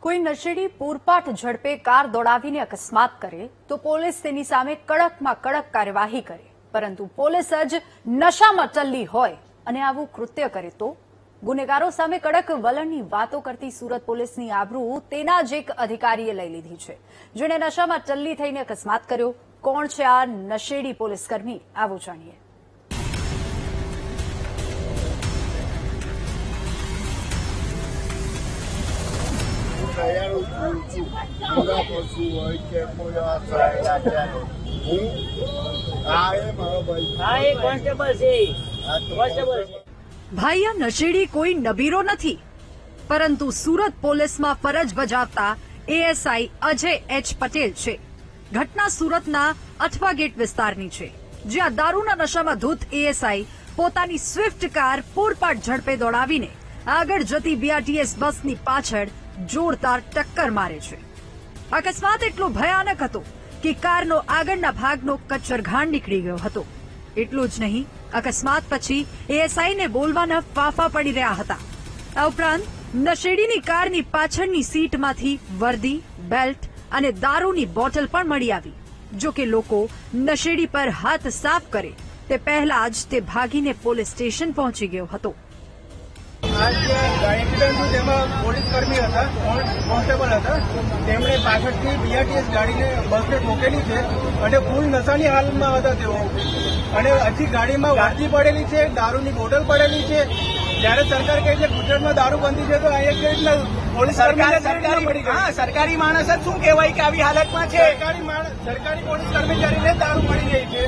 કોઈ નશેડી પૂરપાટ ઝડપે કાર દોડાવીને અકસ્માત કરે તો પોલીસ તેની સામે કડકમાં કડક કાર્યવાહી કરે, પરંતુ પોલીસ જ નશામાં ટલ્લી હોય અને આવું કૃત્ય કરે તો ગુનેગારો સામે કડક વલણની વાતો કરતી સુરત પોલીસની આબરૂ તેના જ એક અધિકારીએ લઈ લીધી છે, જેણે નશામાં ટલ્લી થઈને અકસ્માત કર્યો। કોણ છે આ નશેડી પોલીસકર્મી, આવું જાણીએ। ભાઈ, આ નશેડી કોઈ નબીરો નથી, પરંતુ સુરત પોલીસમાં ફરજ બજાવતા એએસઆઈ અજય એચ પટેલ છે। ઘટના સુરતના અઠવા ગેટ વિસ્તારની છે, જ્યાં દારૂના નશામાં ધૂત એએસઆઈ પોતાની સ્વિફ્ટ કાર પૂરપાટ ઝડપે દોડાવીને આગળ જતી બીઆરટીએસ બસની પાછળ જોરદાર ટક્કર મારે છે। અકસ્માત એટલો ભયાનક હતો કે કારનો આગળના ભાગનો કચ્છરઘાણ નીકળી ગયો હતો। એટલું જ નહીં, અકસ્માત પછી એએસઆઈને બોલવાના ફાંફા પડી રહ્યા હતા। આ ઉપરાંત નશેડીની કારની પાછળની સીટમાંથી વર્દી, બેલ્ટ અને દારૂની બોટલ પણ મળી આવી। જો કે લોકો નશેડી પર હાથ સાફ કરે તે પહેલા જ તે ભાગીને પોલીસ સ્ટેશન પહોંચી ગયો હતો। आज एक्सिडेंट थયું તેમાં પોલીસ કર્મી હતા, કોન્સ્ટેબલ હતા, તેમણે પાછળથી બીઆરટીએસ ગાડીને બસને ઠોકેલી છે અને ફૂલ નશાની હાલતમાં હતા તેઓ, અને હજી ગાડીમાં વર્દી પડેલી છે, દારૂની બોટલ પડેલી છે। જયારે સરકાર કહે છે ગુજરાતમાં દારૂબંધી છે તો અહીંયા કેવી રીતના પોલીસ સરકારી માણસ શું કહેવાય કે આવી હાલતમાં છે? સરકારી પોલીસ કર્મચારીને દારૂ મળી રહી છે,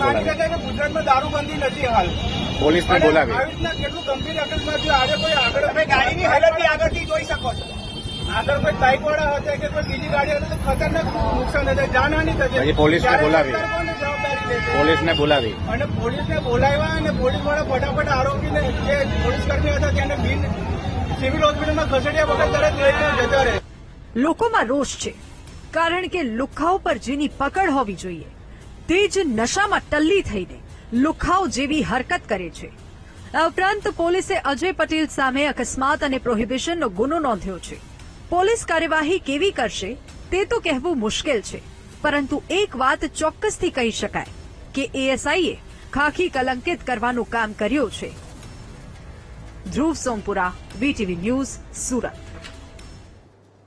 માની શકાય કે ગુજરાતમાં દારૂબંધી નથી હાલ। પોલીસને બોલાવી આવી રીતના કેટલું ગંભીર અકસ્માત છે। આજે કોઈ આગળ તમે ગાડીની હાલત આગળથી જોઈ શકો છો, આગળ કોઈ બાઇક વાળા હતા કે કોઈ બીજી ગાડી હતી તો ખતરનાક નુકસાન થશે, જાનહાની થશે। પોલીસને બોલાવી અને પોલીસને બોલાવ્યા અને પોલીસ વાળા ફટાફટ આરોપીને જે પોલીસ કર્મી હતા તેને બિન સિવિલ હોસ્પિટલમાં ખસેડ્યા વગર તરત લઈને જતા રહે। લોકોમાં રોષ છે, કારણ કે લુખ્ખાઓ પર જેની પકડ હોવી જોઈએ તે જ નશામાં ટલ્લી થઈને લુખ્ખાઓ જેવી હરકત કરે છે। આ ઉપરાંત પોલીસે અજય પટેલ સામે અકસ્માત અને પ્રોહિબિશનનો ગુનો નોંધ્યો છે। પોલીસ કાર્યવાહી કેવી કરશે તે તો કહેવું મુશ્કેલ છે, પરંતુ એક વાત ચોક્કસથી કહી શકાય કે એએસઆઈએ ખાખી કલંકિત કરવાનું કામ કર્યું છે। ધ્રુવ સોમપુરા, વીટીવી ન્યૂઝ, સુરત।